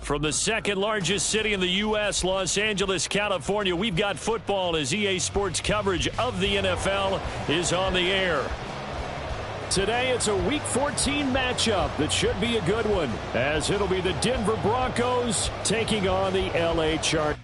From the second largest city in the U.S., Los Angeles, California, we've got football as EA Sports coverage of the NFL is on the air. Today, it's a Week 14 matchup that should be a good one, as it'll be the Denver Broncos taking on the L.A. Chargers.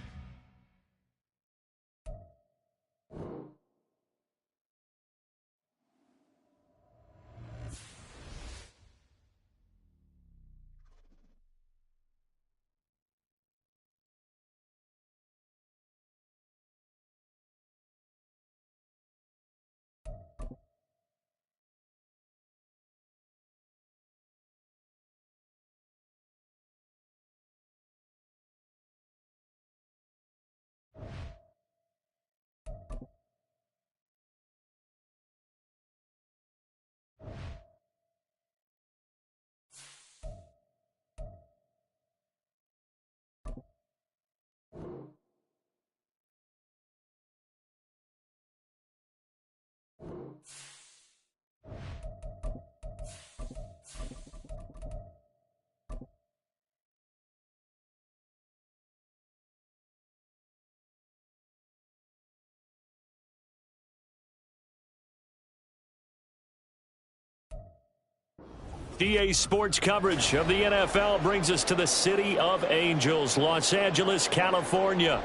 EA Sports coverage of the NFL brings us to the City of Angels, Los Angeles, California.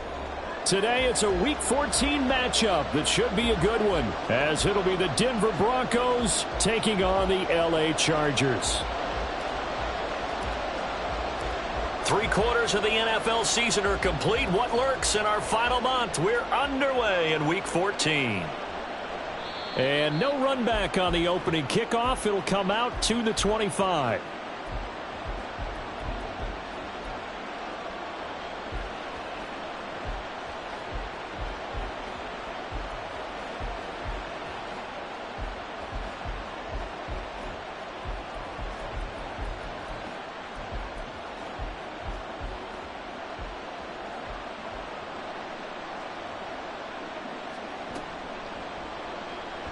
Today, it's a Week 14 matchup that should be a good one, as it'll be the Denver Broncos taking on the L.A. Chargers. 3/4 of the NFL season are complete. What lurks in our final month? We're underway in Week 14. And no run back on the opening kickoff. It'll come out to the 25.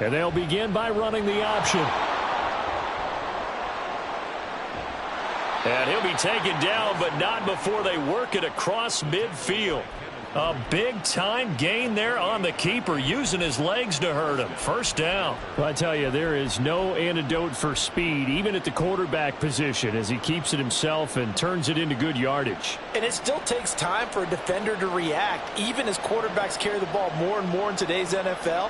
And they'll begin by running the option. And he'll be taken down, but not before they work it across midfield. A big-time gain there on the keeper, using his legs to hurt him. First down. Well, I tell you, there is no antidote for speed, even at the quarterback position, as he keeps it himself and turns it into good yardage. And it still takes time for a defender to react, even as quarterbacks carry the ball more and more in today's NFL.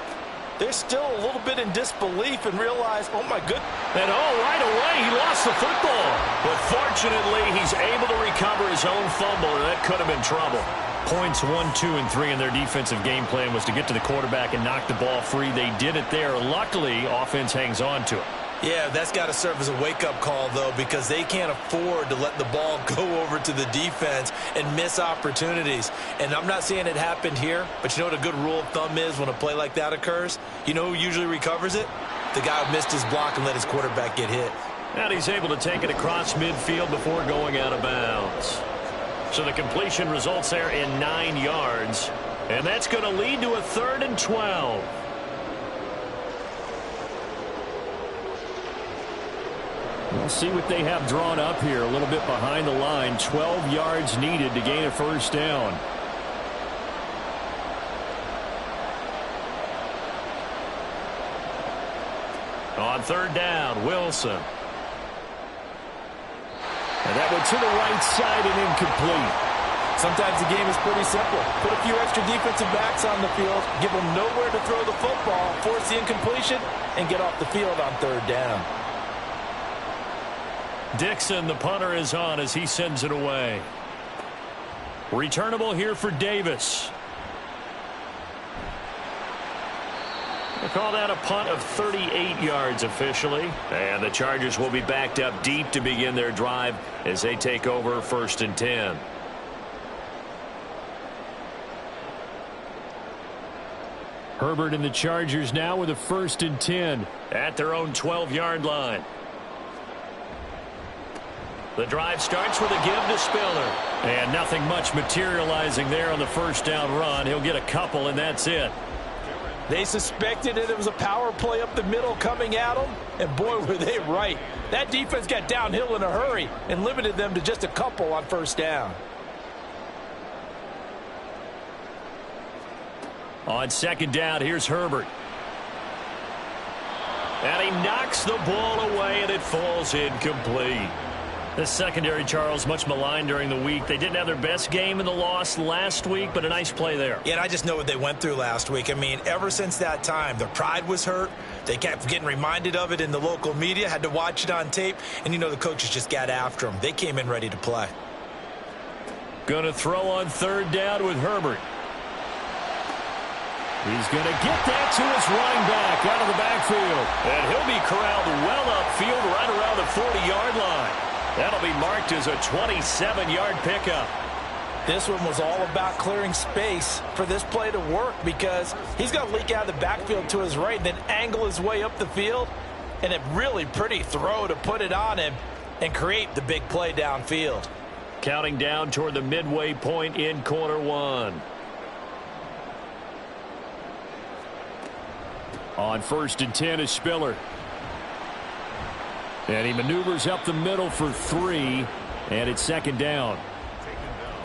They're still a little bit in disbelief and realize, oh, my goodness. And, right away, he lost the football. But fortunately, he's able to recover his own fumble, and that could have been trouble. Points 1, 2, and 3 in their defensive game plan was to get to the quarterback and knock the ball free. They did it there. Luckily, offense hangs on to it. Yeah, that's got to serve as a wake-up call, though, because they can't afford to let the ball go over to the defense and miss opportunities. And I'm not saying it happened here, but you know what a good rule of thumb is when a play like that occurs? You know who usually recovers it? The guy who missed his block and let his quarterback get hit. And he's able to take it across midfield before going out of bounds. So the completion results there in 9 yards. And that's going to lead to a 3rd and 12. We'll see what they have drawn up here. A little bit behind the line. 12 yards needed to gain a first down. On 3rd down, Wilson. And that went to the right side and incomplete. Sometimes the game is pretty simple. Put a few extra defensive backs on the field, give them nowhere to throw the football, force the incompletion, and get off the field on 3rd down. Dixon, the punter, is on as he sends it away. Returnable here for Davis. They call that a punt of 38 yards officially. And the Chargers will be backed up deep to begin their drive as they take over 1st and 10. Herbert and the Chargers now with a 1st and 10 at their own 12-yard line. The drive starts with a give to Spiller. And nothing much materializing there on the first down run. He'll get a couple, and that's it. They suspected it was a power play up the middle coming at them, and boy, were they right. That defense got downhill in a hurry and limited them to just a couple on first down. On second down, here's Herbert. And he knocks the ball away, and it falls incomplete. The secondary, Charles, much maligned during the week. They didn't have their best game in the loss last week, but a nice play there. Yeah, and I just know what they went through last week. I mean, ever since that time, their pride was hurt. They kept getting reminded of it in the local media, had to watch it on tape, and, you know, the coaches just got after them. They came in ready to play. Going to throw on third down with Herbert. He's going to get that to his running back out of the backfield. And he'll be corralled well upfield right around the 40-yard line. That'll be marked as a 27-yard pickup. This one was all about clearing space for this play to work because he's going to leak out of the backfield to his right and then angle his way up the field. And a really pretty throw to put it on him and create the big play downfield. Counting down toward the midway point in quarter one. On 1st and 10 is Spiller. And he maneuvers up the middle for 3, and it's second down.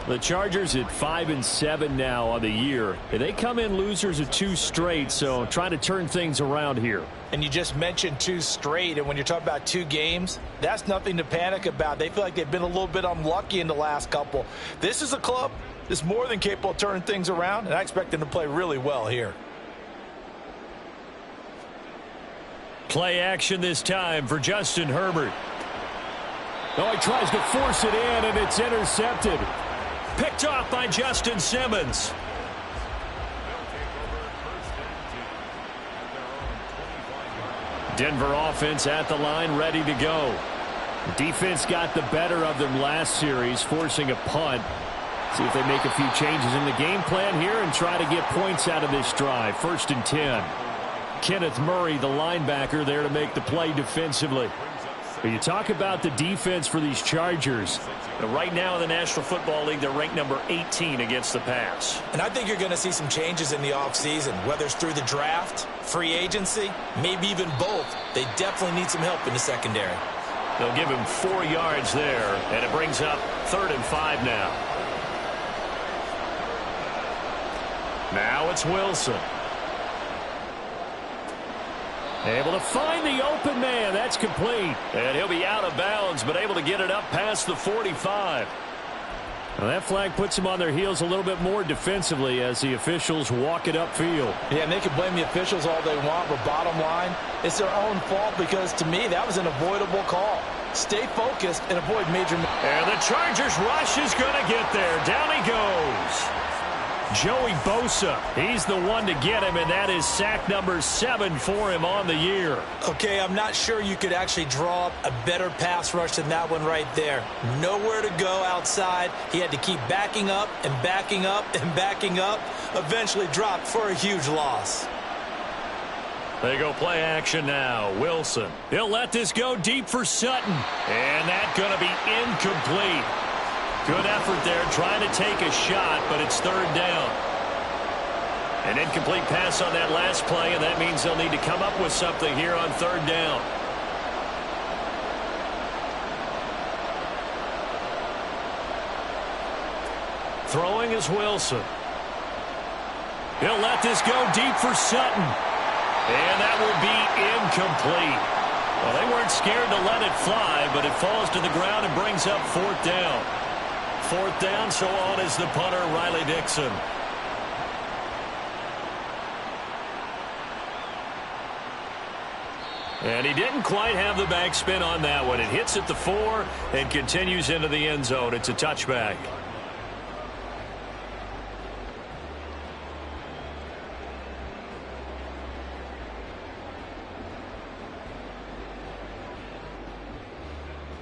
The Chargers at 5-7 now on the year. They come in losers of 2 straight, so trying to turn things around here. And you just mentioned 2 straight, and when you're talking about 2 games, that's nothing to panic about. They feel like they've been a little bit unlucky in the last couple. This is a club that's more than capable of turning things around, and I expect them to play really well here. Play action this time for Justin Herbert. Oh, he tries to force it in, and it's intercepted. Picked off by Justin Simmons. Denver offense at the line, ready to go. Defense got the better of them last series, forcing a punt. See if they make a few changes in the game plan here and try to get points out of this drive. 1st and 10. Kenneth Murray, the linebacker, there to make the play defensively. But you talk about the defense for these Chargers. Right now in the National Football League, they're ranked number 18 against the pass. And I think you're going to see some changes in the offseason, whether it's through the draft, free agency, maybe even both. They definitely need some help in the secondary. They'll give him 4 yards there, and it brings up 3rd and 5 now. Now it's Wilson. Able to find the open man. That's complete. And he'll be out of bounds, but able to get it up past the 45. Well, that flag puts them on their heels a little bit more defensively as the officials walk it upfield. Yeah, and they can blame the officials all they want, but bottom line, it's their own fault because, to me, that was an avoidable call. Stay focused and avoid major... And the Chargers rush is going to get there. Down he goes. Joey Bosa, he's the one to get him, and that is sack number 7 for him on the year. Okay, I'm not sure you could actually draw up a better pass rush than that one right there. Nowhere to go outside. He had to keep backing up and backing up and backing up. Eventually dropped for a huge loss. They go play action now. Wilson. He'll let this go deep for Sutton. And that's going to be incomplete. Good effort there trying to take a shot, but it's 3rd down. An incomplete pass on that last play, and that means they'll need to come up with something here on 3rd down. Throwing is Wilson. He'll let this go deep for Sutton. And that will be incomplete. Well, they weren't scared to let it fly, but it falls to the ground and brings up 4th down. 4th down, so on is the punter, Riley Dixon. And he didn't quite have the backspin on that one. It hits at the 4 and continues into the end zone. It's a touchback.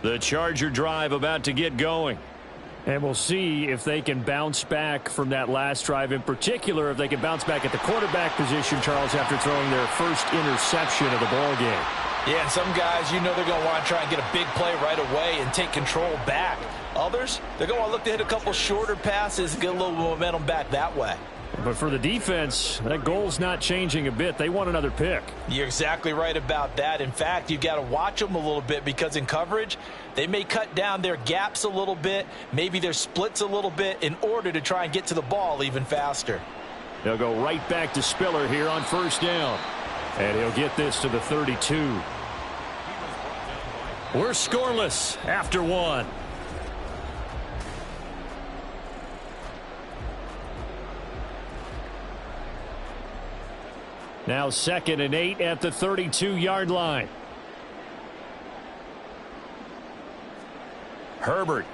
The Charger drive about to get going. And we'll see if they can bounce back from that last drive. In particular, if they can bounce back at the quarterback position, Charles, after throwing their first interception of the ball game. Yeah, and some guys, you know they're going to want to try and get a big play right away and take control back. Others, they're going to look to hit a couple shorter passes and get a little momentum back that way. But for the defense, that goal's not changing a bit. They want another pick. You're exactly right about that. In fact, you've got to watch them a little bit because in coverage, they may cut down their gaps a little bit, maybe their splits a little bit in order to try and get to the ball even faster. They'll go right back to Spiller here on first down. And he'll get this to the 32. We're scoreless after one. Now 2nd and 8 at the 32-yard line. Herbert.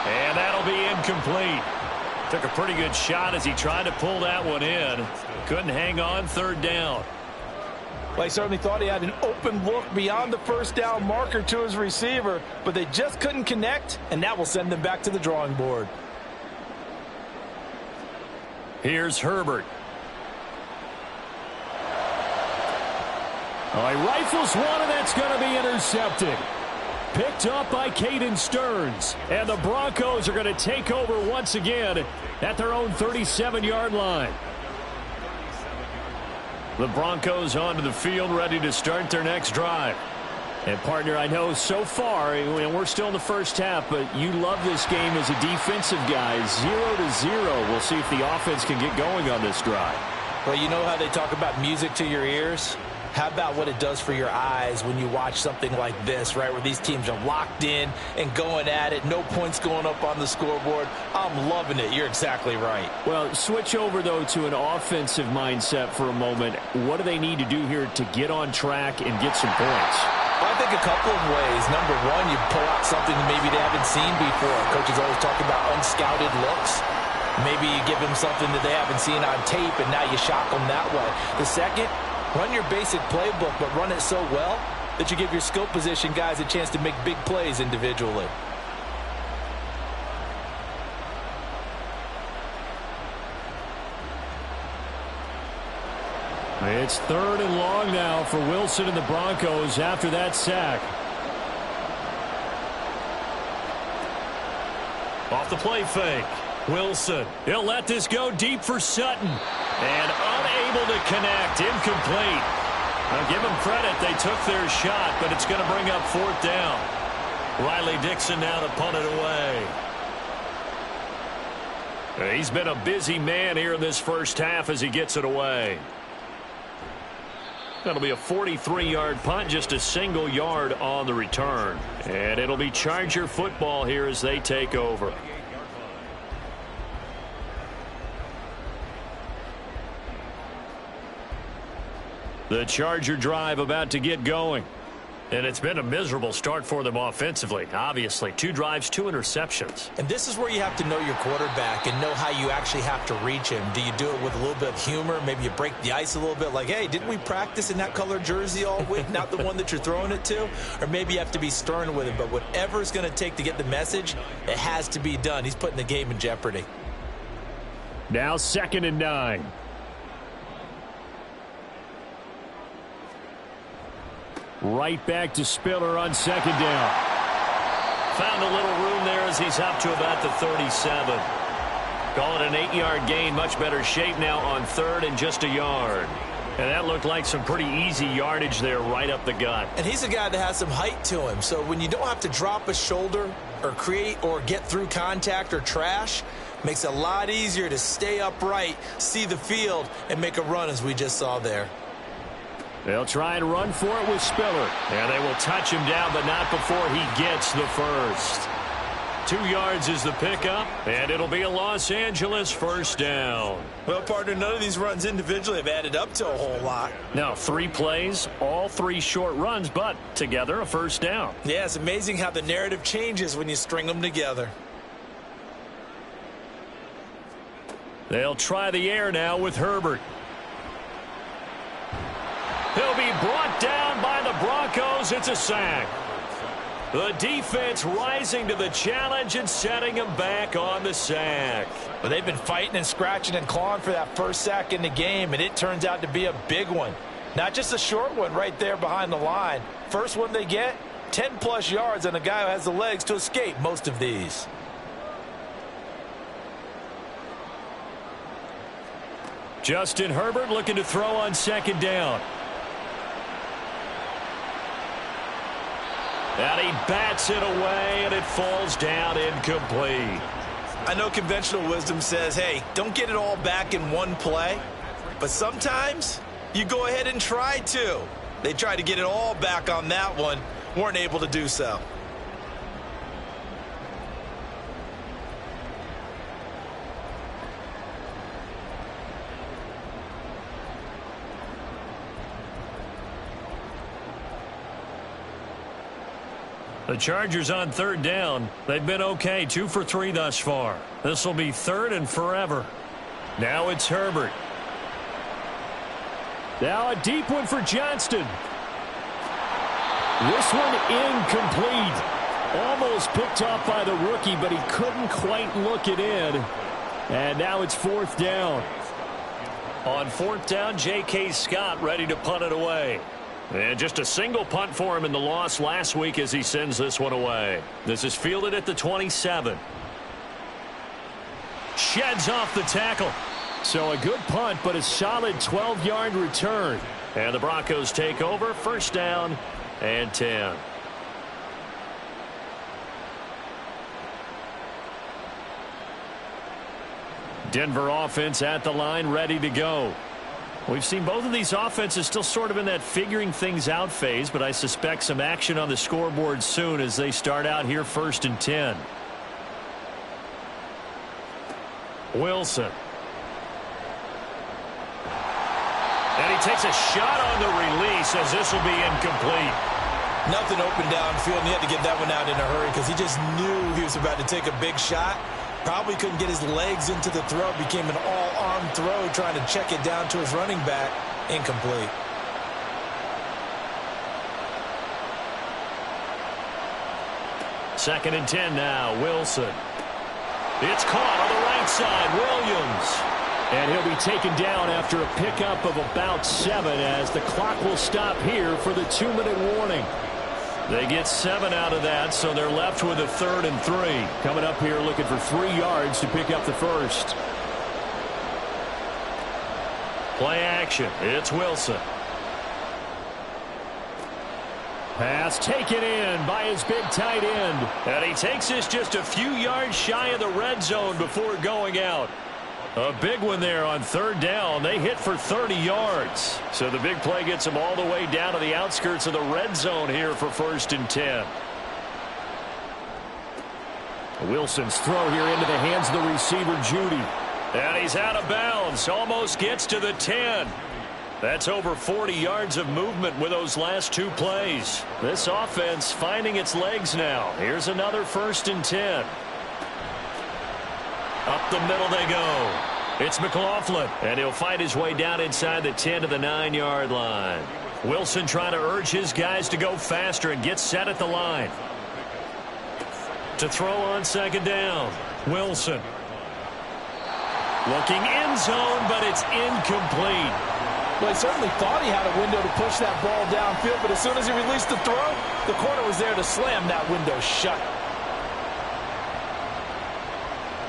And that'll be incomplete. Took a pretty good shot as he tried to pull that one in. Couldn't hang on 3rd down. Well, he certainly thought he had an open look beyond the first down marker to his receiver, but they just couldn't connect, and that will send them back to the drawing board. Here's Herbert. Oh, he rifles one, and that's going to be intercepted. Picked up by Caden Stearns. And the Broncos are going to take over once again at their own 37-yard line. The Broncos onto the field, ready to start their next drive. And, partner, I know so far, we're still in the first half, but you love this game as a defensive guy. 0-0. We'll see if the offense can get going on this drive. Well, you know how they talk about music to your ears? How about what it does for your eyes when you watch something like this, right, where these teams are locked in and going at it, no points going up on the scoreboard? I'm loving it. You're exactly right. Well, switch over, though, to an offensive mindset for a moment. What do they need to do here to get on track and get some points? Well, I think a couple of ways. Number one, you pull out something that maybe they haven't seen before. Coaches always talk about unscouted looks. Maybe you give them something that they haven't seen on tape, and now you shock them that way. The second, run your basic playbook, but run it so well that you give your skill position guys a chance to make big plays individually. It's 3rd and long now for Wilson and the Broncos after that sack. Off the play fake. Wilson. He'll let this go deep for Sutton. And unable to connect. Incomplete. Now give them credit. They took their shot, but it's going to bring up 4th down. Riley Dixon now to punt it away. He's been a busy man here in this first half as he gets it away. That'll be a 43-yard punt, just a single yard on the return. And it'll be Charger football here as they take over. The Charger drive about to get going. And it's been a miserable start for them offensively. Obviously, 2 drives, 2 interceptions. And this is where you have to know your quarterback and know how you actually have to reach him. Do you do it with a little bit of humor? Maybe you break the ice a little bit like, hey, didn't we practice in that color jersey all week? Not the one that you're throwing it to? Or maybe you have to be stern with him. But whatever it's going to take to get the message, it has to be done. He's putting the game in jeopardy. Now 2nd and 9. Right back to Spiller on 2nd down. Found a little room there as he's up to about the 37. Call it an 8-yard gain. Much better shape now on 3rd and just a yard. And that looked like some pretty easy yardage there right up the gut. And he's a guy that has some height to him. So when you don't have to drop a shoulder or create or get through contact or trash, makes it a lot easier to stay upright, see the field, and make a run as we just saw there. They'll try and run for it with Spiller. And they will touch him down, but not before he gets the first. 2 yards is the pickup, and it'll be a Los Angeles first down. Well, partner, none of these runs individually have added up to a whole lot. Now, 3 plays, all 3 short runs, but together a first down. Yeah, it's amazing how the narrative changes when you string them together. They'll try the air now with Herbert. He'll be brought down by the Broncos. It's a sack. The defense rising to the challenge and setting him back on the sack. Well, they've been fighting and scratching and clawing for that first sack in the game, and it turns out to be a big one. Not just a short one right there behind the line. First one they get, 10-plus yards on a guy who has the legs to escape most of these. Justin Herbert looking to throw on second down. And he bats it away, and it falls down incomplete. I know conventional wisdom says, hey, don't get it all back in one play. But sometimes you go ahead and try to. They tried to get it all back on that one. Weren't able to do so. The Chargers on third down. They've been okay, 2 for 3 thus far. This will be third and forever. Now it's Herbert. Now a deep one for Johnston. This one incomplete. Almost picked off by the rookie, but he couldn't quite look it in. And now it's fourth down. On fourth down, J.K. Scott ready to punt it away. And just a single punt for him in the loss last week as he sends this one away. This is fielded at the 27. Sheds off the tackle. So a good punt, but a solid 12-yard return. And the Broncos take over, first down and 10. Denver offense at the line, ready to go. We've seen both of these offenses still sort of in that figuring things out phase, but I suspect some action on the scoreboard soon as they start out here first and 10. Wilson. And he takes a shot on the release as this will be incomplete. Nothing open downfield, and he had to get that one out in a hurry because he just knew he was about to take a big shot. Probably couldn't get his legs into the throw. Became an all-arm throw trying to check it down to his running back. Incomplete. Second and 10 now. Wilson. It's caught on the right side. Williams. And he'll be taken down after a pickup of about 7 as the clock will stop here for the 2-minute warning. They get 7 out of that, so they're left with a 3rd and 3. Coming up here looking for 3 yards to pick up the first. Play action. It's Wilson. Pass taken in by his big tight end. And he takes this just a few yards shy of the red zone before going out. A big one there on third down. They hit for 30 yards. So the big play gets them all the way down to the outskirts of the red zone here for first and 10. Wilson's throw here into the hands of the receiver, Judy. And he's out of bounds. Almost gets to the 10. That's over 40 yards of movement with those last 2 plays. This offense finding its legs now. Here's another first and 10. Up the middle they go. It's McLaughlin, and he'll fight his way down inside the 10 to the 9-yard line. Wilson trying to urge his guys to go faster and get set at the line. To throw on second down, Wilson. Looking end zone, but it's incomplete. Well, he certainly thought he had a window to push that ball downfield, but as soon as he released the throw, the corner was there to slam that window shut.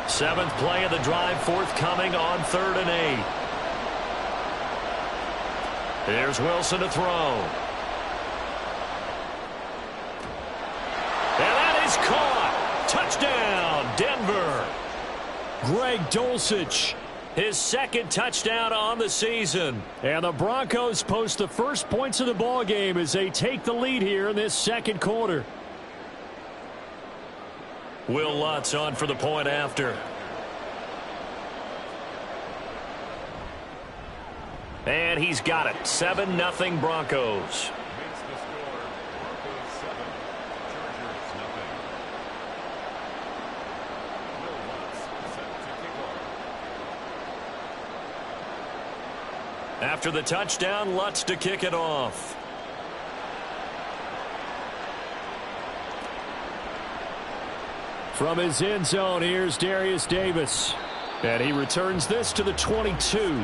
7th play of the drive forthcoming on 3rd and 8. Here's Wilson to throw. And that is caught. Touchdown, Denver. Greg Dulcich, his 2nd touchdown on the season. And the Broncos post the first points of the ball game as they take the lead here in this 2nd quarter. Will Lutz on for the point after. And he's got it. 7-0 Broncos. After the touchdown, Lutz to kick it off. From his end zone, here's Darius Davis. And he returns this to the 22.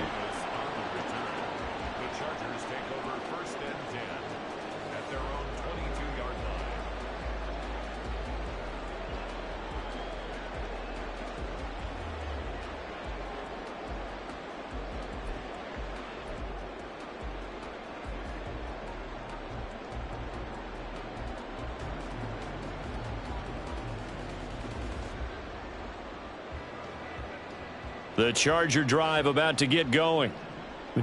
The Charger drive about to get going.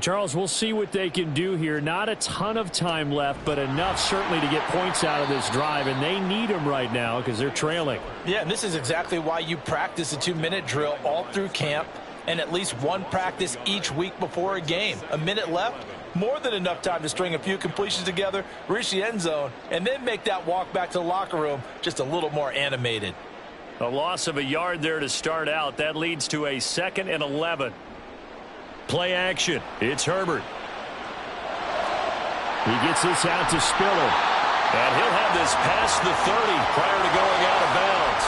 Charles, we'll see what they can do here. Not a ton of time left, but enough certainly to get points out of this drive, and they need them right now because they're trailing. Yeah, and this is exactly why you practice a 2-minute drill all through camp and at least one practice each week before a game. A minute left, more than enough time to string a few completions together, reach the end zone, and then make that walk back to the locker room just a little more animated. A loss of a yard there to start out. That leads to a 2nd and 11. Play action. It's Herbert. He gets this out to Spiller. And he'll have this past the 30 prior to going out of bounds.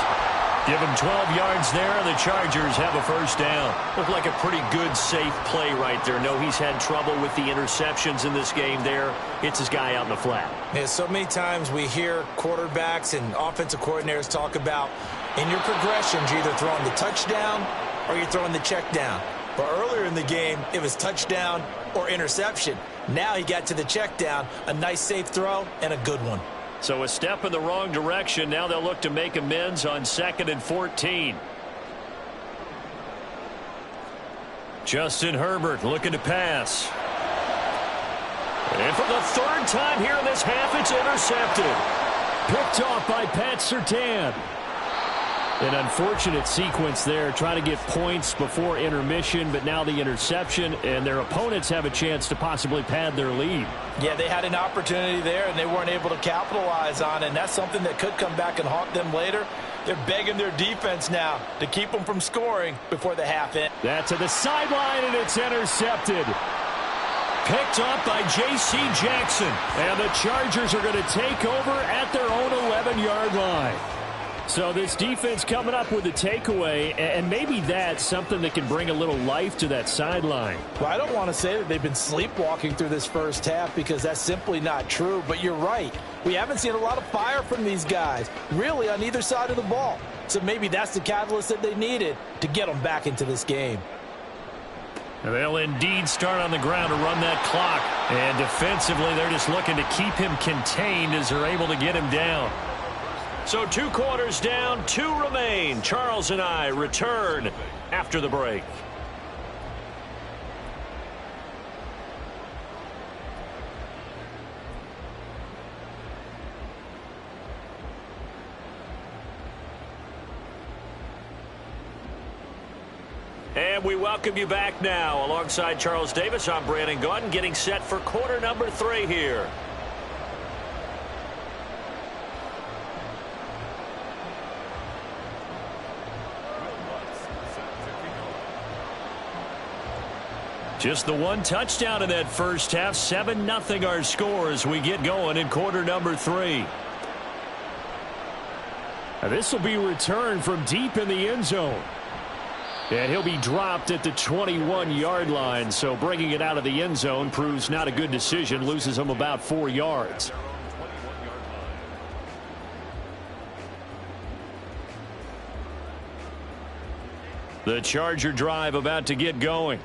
Give him 12 yards there, and the Chargers have a first down. Looked like a pretty good, safe play right there. No, he's had trouble with the interceptions in this game there. Hits his guy out in the flat. Yeah, so many times we hear quarterbacks and offensive coordinators talk about in your progressions, you're either throwing the touchdown or you're throwing the check down. But earlier in the game, it was touchdown or interception. Now he got to the check down, a nice safe throw, and a good one. So a step in the wrong direction. Now they'll look to make amends on 2nd and 14. Justin Herbert looking to pass. And for the 3rd time here in this half, it's intercepted. Picked off by Pat Surtain. An unfortunate sequence there, trying to get points before intermission, but now the interception, and their opponents have a chance to possibly pad their lead. Yeah, they had an opportunity there, and they weren't able to capitalize on it, and that's something that could come back and haunt them later. They're begging their defense now to keep them from scoring before the half end. That's to the sideline, and it's intercepted. Picked up by J.C. Jackson. And the Chargers are going to take over at their own 11-yard line. So this defense coming up with a takeaway, and maybe that's something that can bring a little life to that sideline. Well, I don't want to say that they've been sleepwalking through this first half because that's simply not true, but you're right. We haven't seen a lot of fire from these guys, really, on either side of the ball. So maybe that's the catalyst that they needed to get them back into this game. They'll indeed start on the ground to run that clock. And defensively, they're just looking to keep him contained as they're able to get him down. So 2 quarters down, 2 remain. Charles and I return after the break. And we welcome you back now. Alongside Charles Davis, I'm Brandon Gaudin, getting set for quarter number 3 here. Just the 1 touchdown in that first half. 7-0 our score as we get going in quarter number 3. Now this will be returned from deep in the end zone. And he'll be dropped at the 21-yard line. So bringing it out of the end zone proves not a good decision. Loses him about 4 yards. The Charger drive about to get going.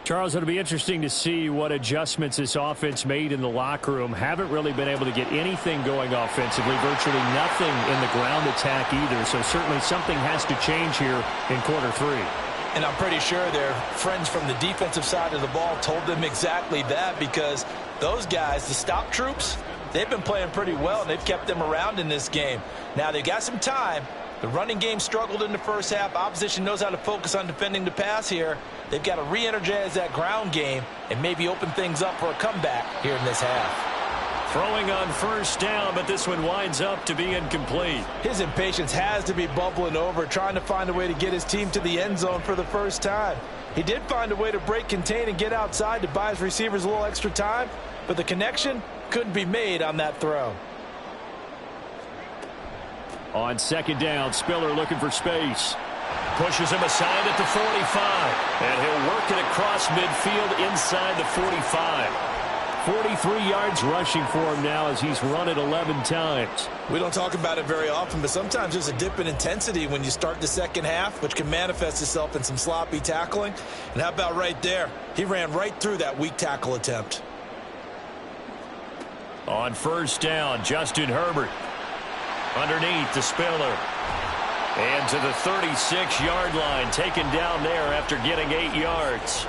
Charles, it'll be interesting to see what adjustments this offense made in the locker room. Haven't really been able to get anything going offensively. Virtually nothing in the ground attack either. So certainly something has to change here in quarter 3. And I'm pretty sure their friends from the defensive side of the ball told them exactly that, because those guys, the stop troops, they've been playing pretty well, and they've kept them around in this game. Now, they've got some time. The running game struggled in the first half. Opposition knows how to focus on defending the pass here. They've got to re-energize that ground game and maybe open things up for a comeback here in this half. Throwing on first down, but this one winds up to be incomplete. His impatience has to be bubbling over, trying to find a way to get his team to the end zone for the first time. He did find a way to break contain and get outside to buy his receivers a little extra time, but the connection couldn't be made on that throw. On 2nd down, Spiller looking for space. Pushes him aside at the 45. And he'll work it across midfield inside the 45. 43 yards rushing for him now as he's run it 11 times. We don't talk about it very often, but sometimes there's a dip in intensity when you start the second half, which can manifest itself in some sloppy tackling. And how about right there? He ran right through that weak tackle attempt. On first down, Justin Herbert. Underneath to Spiller. And to the 36-yard line, taken down there after getting 8 yards.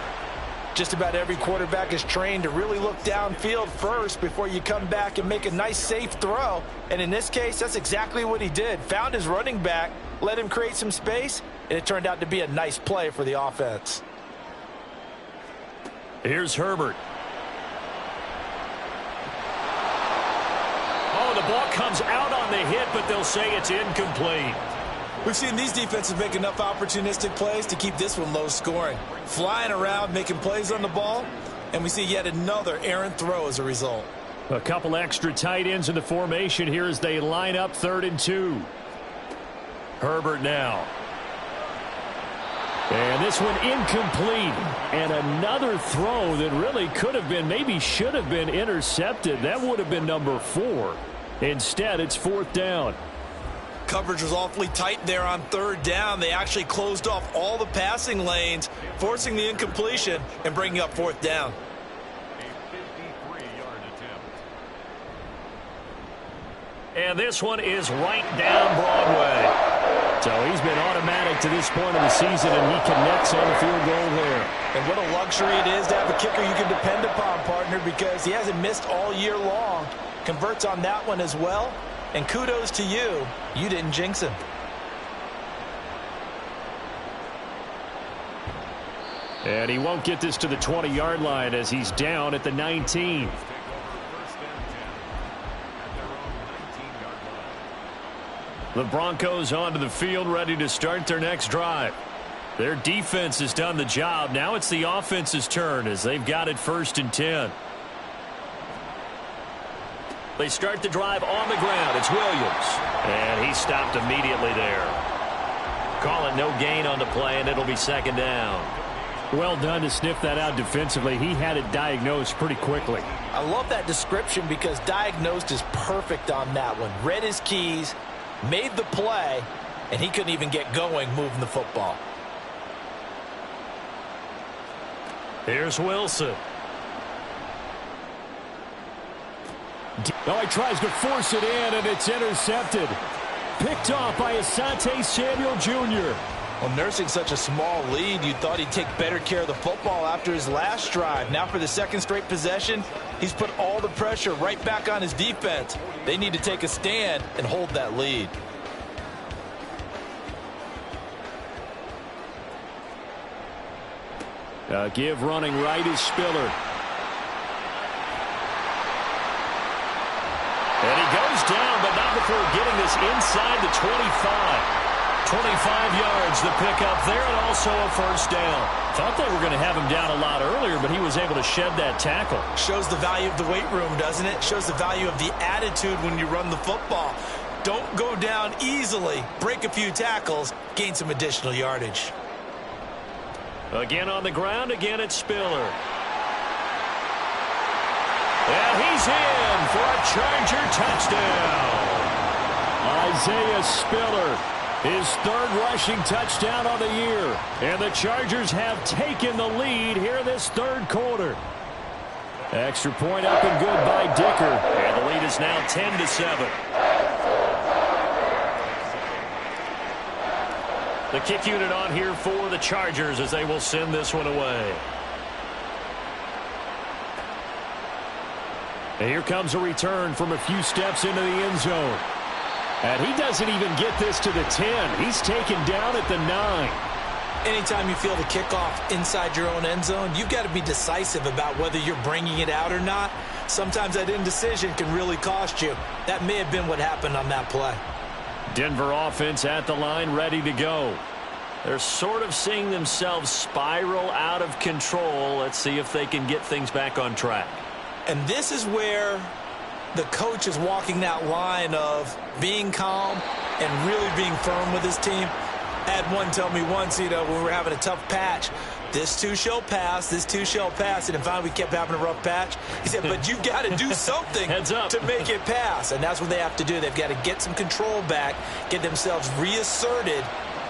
Just about every quarterback is trained to really look downfield first before you come back and make a nice, safe throw. And in this case, that's exactly what he did. Found his running back, let him create some space, and it turned out to be a nice play for the offense. Here's Herbert. Oh, the ball comes out on the hit, but they'll say it's incomplete. We've seen these defenses make enough opportunistic plays to keep this one low scoring. Flying around, making plays on the ball, and we see yet another errant throw as a result. A couple extra tight ends in the formation here as they line up 3rd and 2. Herbert now. And this one incomplete. And another throw that really could have been, maybe should have been intercepted. That would have been number 4. Instead, it's 4th down. Coverage was awfully tight there on 3rd down. They actually closed off all the passing lanes, forcing the incompletion and bringing up 4th down. And this one is right down Broadway. So he's been automatic to this point of the season, and he connects on the field goal there. And what a luxury it is to have a kicker you can depend upon, partner, because he hasn't missed all year long. Converts on that one as well. And kudos to you. You didn't jinx him. And he won't get this to the 20-yard line as he's down at the 19. The Broncos onto the field, ready to start their next drive. Their defense has done the job. Now it's the offense's turn as they've got it 1st and 10. They start the drive on the ground. It's Williams. And he stopped immediately there. Call it no gain on the play, and it'll be 2nd down. Well done to sniff that out defensively. He had it diagnosed pretty quickly. I love that description because diagnosed is perfect on that one. Read his keys, made the play, and he couldn't even get going moving the football. Here's Wilson. Oh, he tries to force it in, and it's intercepted. Picked off by Asante Samuel Jr. Well, nursing such a small lead, you thought he'd take better care of the football after his last drive. Now for the 2nd straight possession, he's put all the pressure right back on his defense. They need to take a stand and hold that lead. Give running right is Spiller. And he goes down, but not before getting this inside the 25. 25 yards the pickup there, and also a 1st down. Thought they were going to have him down a lot earlier, but he was able to shed that tackle. Shows the value of the weight room, doesn't it? Shows the value of the attitude when you run the football. Don't go down easily. Break a few tackles. Gain some additional yardage. Again on the ground. Again, it's Spiller. And he's in for a Charger touchdown. Isaiah Spiller, his 3rd rushing touchdown on the year. And the Chargers have taken the lead here this 3rd quarter. Extra point up and good by Dicker. And the lead is now 10-7. The kick unit on here for the Chargers as they will send this one away. And here comes a return from a few steps into the end zone. And he doesn't even get this to the 10. He's taken down at the 9. Anytime you feel the kickoff inside your own end zone, you've got to be decisive about whether you're bringing it out or not. Sometimes that indecision can really cost you. That may have been what happened on that play. Denver offense at the line, ready to go. They're sort of seeing themselves spiral out of control. Let's see if they can get things back on track. And this is where the coach is walking that line of being calm and really being firm with his team. I had one tell me once, when we were having a tough patch, this too shall pass, this too shall pass. And finally we kept having a rough patch. He said, but you've got to do something to make it pass. And that's what they have to do. They've got to get some control back, get themselves reasserted,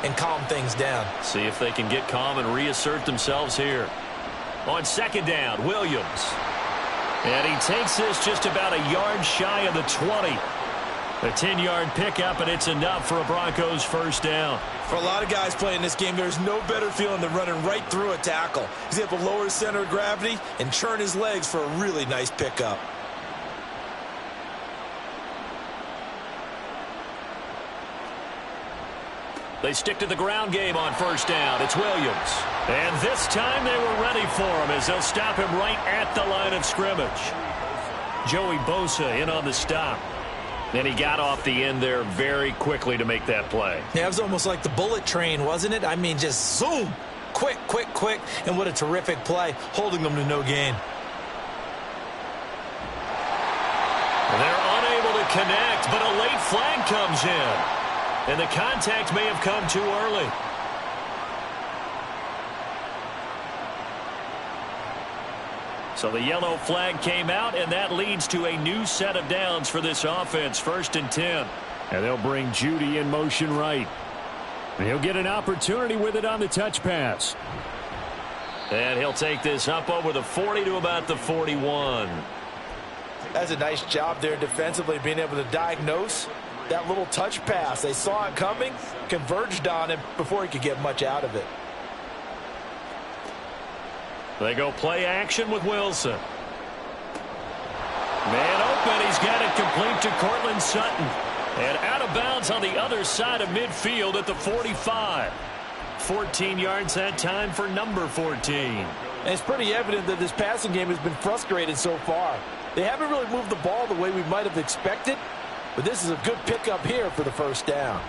and calm things down. See if they can get calm and reassert themselves here. On 2nd down, Williams. And he takes this just about a yard shy of the 20. A 10-yard pickup, and it's enough for a Broncos first down. For a lot of guys playing this game, there's no better feeling than running right through a tackle. He's able to lower his center of gravity and churn his legs for a really nice pickup. They stick to the ground game on first down. It's Williams. And this time they were ready for him as they'll stop him right at the line of scrimmage. Joey Bosa in on the stop. And he got off the end there very quickly to make that play. Yeah, it was almost like the bullet train, wasn't it? I mean, just zoom. Quick, quick, quick. And what a terrific play, holding them to no gain. They're unable to connect, but a late flag comes in. And the contact may have come too early. So the yellow flag came out, and that leads to a new set of downs for this offense. 1st and 10. And they'll bring Judy in motion right. And he'll get an opportunity with it on the touch pass. And he'll take this up over the 40 to about the 41. That's a nice job there defensively, being able to diagnose that little touch pass. They saw it coming, converged on him before he could get much out of it. They go play action with Wilson. Man open. He's got it complete to Cortland Sutton. And out of bounds on the other side of midfield at the 45. 14 yards that time for number 14. And it's pretty evident that this passing game has been frustrated so far. They haven't really moved the ball the way we might have expected, but this is a good pickup here for the first down.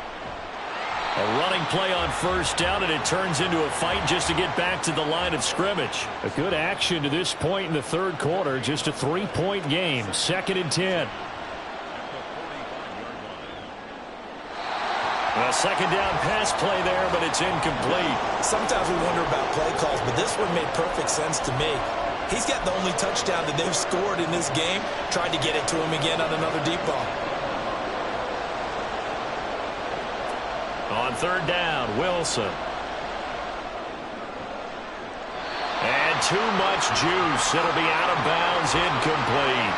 A running play on first down, and it turns into a fight just to get back to the line of scrimmage. A good action to this point in the third quarter. Just a 3-point game. 2nd and 10. A second down pass play there, but it's incomplete. Sometimes we wonder about play calls, but this one made perfect sense to me. He's got the only touchdown that they've scored in this game. Tried to get it to him again on another deep ball. On 3rd down, Wilson. And too much juice. It'll be out of bounds, incomplete.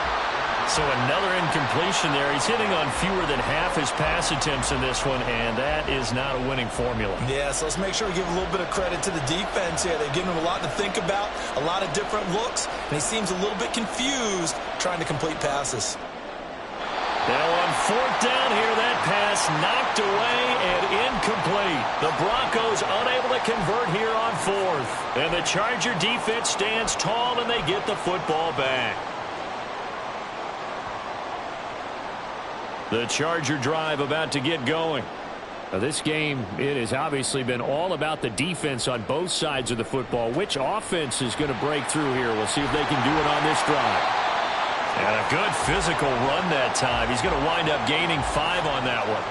So another incompletion there. He's hitting on fewer than half his pass attempts in this one, and that is not a winning formula. Yeah, so let's make sure we give a little bit of credit to the defense here. They've given him a lot to think about, a lot of different looks, and he seems a little bit confused trying to complete passes. Now on 4th down here, that pass knocked away and incomplete. The Broncos unable to convert here on 4th. And the Charger defense stands tall, and they get the football back. The Charger drive about to get going. Now this game, it has obviously been all about the defense on both sides of the football. Which offense is going to break through here? We'll see if they can do it on this drive. And a good physical run that time. He's going to wind up gaining 5 on that one.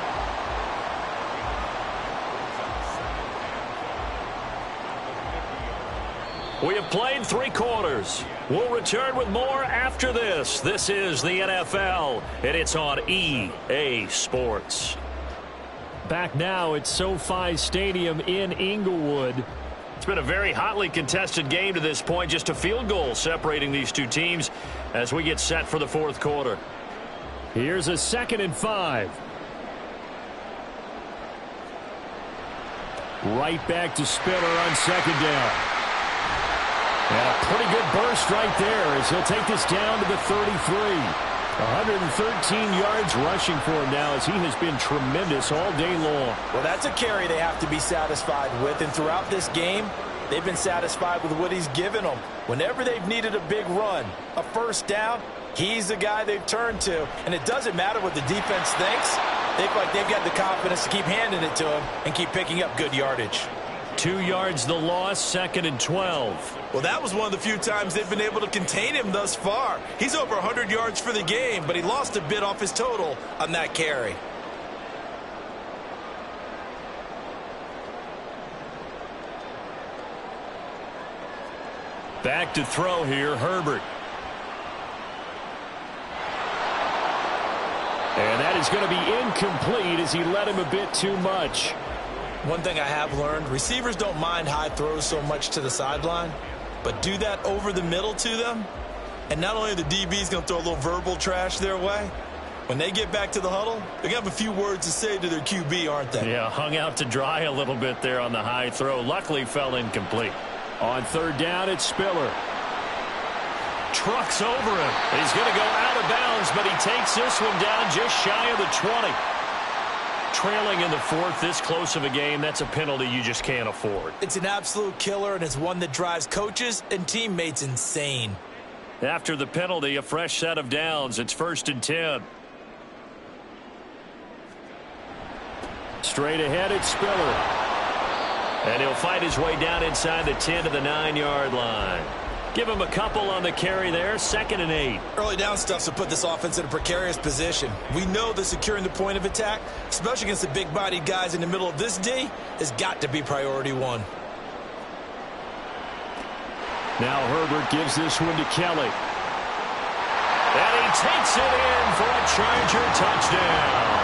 We have played 3 quarters. We'll return with more after this. This is the NFL, and it's on EA Sports. Back now at SoFi Stadium in Inglewood. It's been a very hotly contested game to this point. Just a field goal separating these two teams as we get set for the 4th quarter. Here's a 2nd and 5. Right back to Spiller on 2nd down. And a pretty good burst right there as he'll take this down to the 33. 113 yards rushing for him now as he has been tremendous all day long. Well, that's a carry they have to be satisfied with, and throughout this game, they've been satisfied with what he's given them. Whenever they've needed a big run, a first down, he's the guy they've turned to. And it doesn't matter what the defense thinks. They feel like they've got the confidence to keep handing it to him and keep picking up good yardage. 2 yards the loss, 2nd and 12. Well, that was one of the few times they've been able to contain him thus far. He's over 100 yards for the game, but he lost a bit off his total on that carry. Back to throw here, Herbert. And that is going to be incomplete as he let him a bit too much. One thing I have learned, receivers don't mind high throws so much to the sideline, but do that over the middle to them, and not only are the DBs going to throw a little verbal trash their way, When they get back to the huddle, they're going to have a few words to say to their QB, aren't they? Yeah, hung out to dry a little bit there on the high throw. Luckily fell incomplete. On third down, it's Spiller. Trucks over him. He's going to go out of bounds, but he takes this one down just shy of the 20. Trailing in the fourth, this close of a game, that's a penalty you just can't afford. It's an absolute killer, and it's one that drives coaches and teammates insane. After the penalty, a fresh set of downs. It's 1st and 10. Straight ahead, it's Spiller. And he'll fight his way down inside the 10 to the 9-yard line. Give him a couple on the carry there. 2nd and 8. Early down stuff to put this offense in a precarious position. We know that securing the point of attack, especially against the big-bodied guys in the middle of this D, has got to be priority one. Now Herbert gives this one to Kelly. And he takes it in for a Charger touchdown.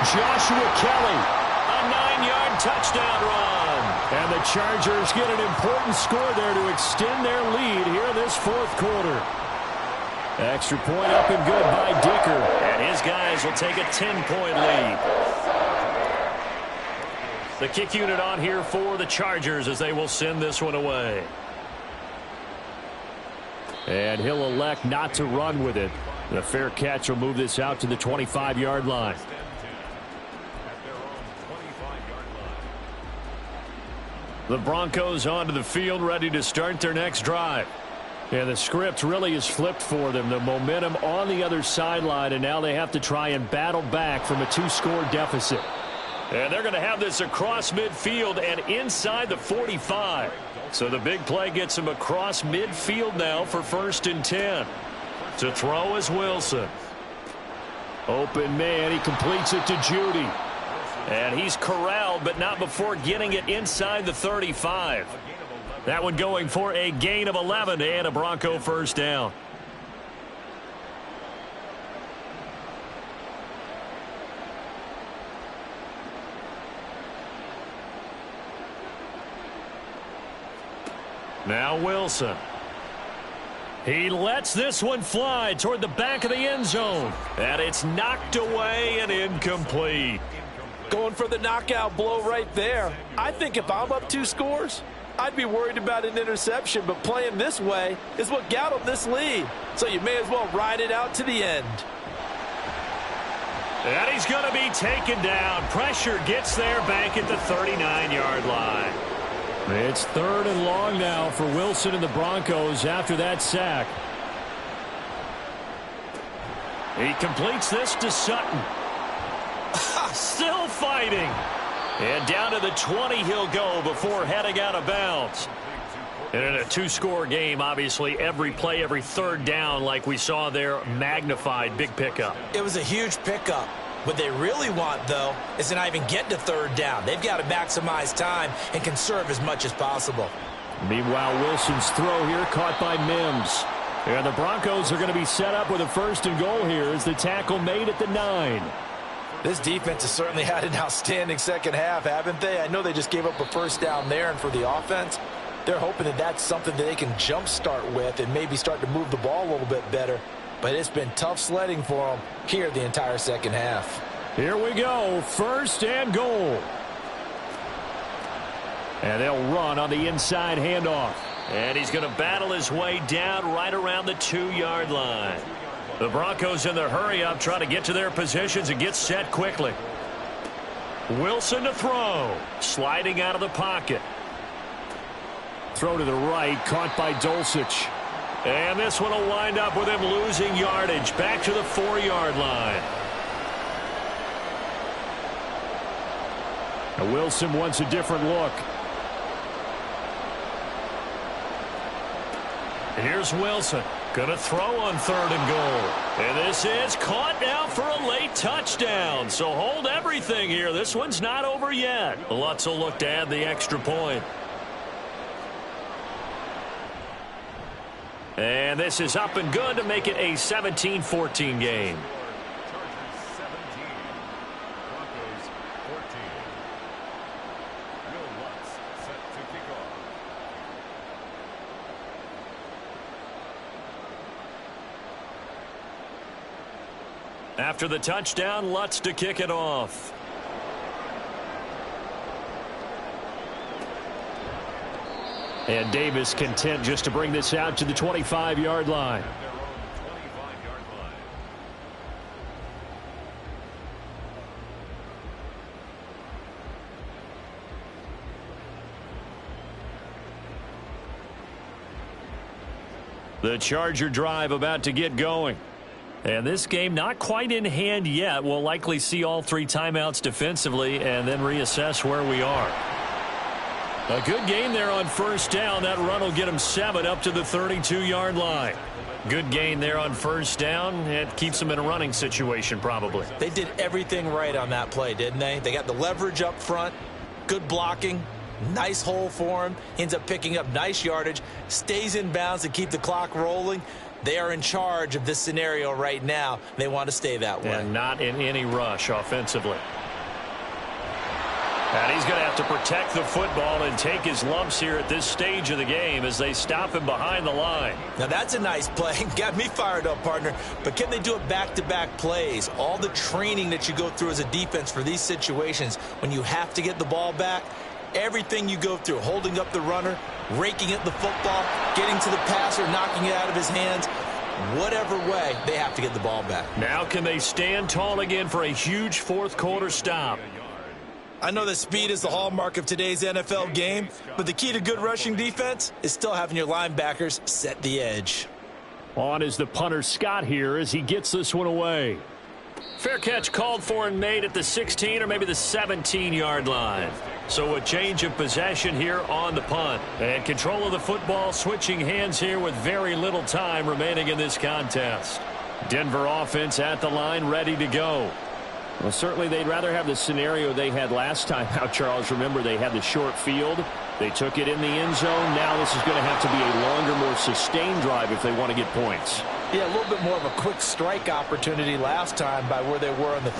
Joshua Kelly. A 9-yard touchdown run. And the Chargers get an important score there to extend their lead here in this fourth quarter. Extra point up and good by Dicker. And his guys will take a 10-point lead. The kick unit on here for the Chargers as they will send this one away. And he'll elect not to run with it. The fair catch will move this out to the 25-yard line. The Broncos onto the field, ready to start their next drive. Yeah, the script really is flipped for them. The momentum on the other sideline, and now they have to try and battle back from a 2-score deficit. And they're going to have this across midfield and inside the 45. So the big play gets him across midfield now for 1st and 10. To throw is Wilson. Open man, he completes it to Judy. And he's corralled, but not before getting it inside the 35. That one going for a gain of 11 and a Bronco first down. Now Wilson. He lets this one fly toward the back of the end zone. And it's knocked away and incomplete. Going for the knockout blow right there. I think if I'm up 2 scores, I'd be worried about an interception, but playing this way is what got him this lead. So you may as well ride it out to the end. And he's going to be taken down. Pressure gets there back at the 39-yard line. It's 3rd and long now for Wilson and the Broncos after that sack. He completes this to Sutton. Still fighting. And down to the 20 he'll go before heading out of bounds. And in a 2-score game, obviously, every play, every 3rd down, like we saw there, magnified. Big pickup. It was a huge pickup. What they really want, though, is to not even get to 3rd down. They've got to maximize time and conserve as much as possible. Meanwhile, Wilson's throw here caught by Mims. And the Broncos are going to be set up with a 1st and goal here as the tackle made at the 9. This defense has certainly had an outstanding second half, haven't they? I know they just gave up a 1st down there, and for the offense, they're hoping that that's something that they can jumpstart with and maybe start to move the ball a little bit better. But it's been tough sledding for them here the entire second half. Here we go, 1st and goal. And they'll run on the inside handoff. And he's going to battle his way down right around the 2-yard line. The Broncos in their hurry-up try to get to their positions and get set quickly. Wilson to throw. Sliding out of the pocket. Throw to the right, caught by Dulcich. And this one will wind up with him losing yardage. Back to the 4-yard line. Now Wilson wants a different look. And here's Wilson. Going to throw on 3rd and goal. And this is caught now for a late touchdown. So hold everything here. This one's not over yet. Lutz will look to add the extra point. And this is up and good to make it a 17-14 game. After the touchdown, Lutz to kick it off. And Davis content just to bring this out to the 25-yard line. The Charger drive about to get going. And this game not quite in hand yet. We'll likely see all 3 timeouts defensively and then reassess where we are. A good gain there on first down. That run will get him 7 up to the 32-yard line. Good gain there on first down. It keeps them in a running situation probably. They did everything right on that play, didn't they? They got the leverage up front, good blocking, nice hole for him. Ends up picking up nice yardage, stays in bounds to keep the clock rolling. They are in charge of this scenario right now. They want to stay that way. And not in any rush offensively. And he's going to have to protect the football and take his lumps here at this stage of the game as they stop him behind the line. Now that's a nice play. Got me fired up, partner. But can they do it back-to-back plays? All the training that you go through as a defense for these situations, when you have to get the ball back, everything you go through, holding up the runner, raking at the football, getting to the passer, knocking it out of his hands, whatever way, they have to get the ball back. Now can they stand tall again for a huge fourth-quarter stop? I know that speed is the hallmark of today's NFL game, but the key to good rushing defense is still having your linebackers set the edge. On is the punter Scott here as he gets this one away. Fair catch called for and made at the 16 or maybe the 17-yard line. So a change of possession here on the punt. And control of the football switching hands here with very little time remaining in this contest. Denver offense at the line ready to go. Well, certainly they'd rather have the scenario they had last time out, Charles. Remember, they had the short field. They took it in the end zone. Now this is going to have to be a longer, more sustained drive if they want to get points. Yeah, a little bit more of a quick strike opportunity last time by where they were on the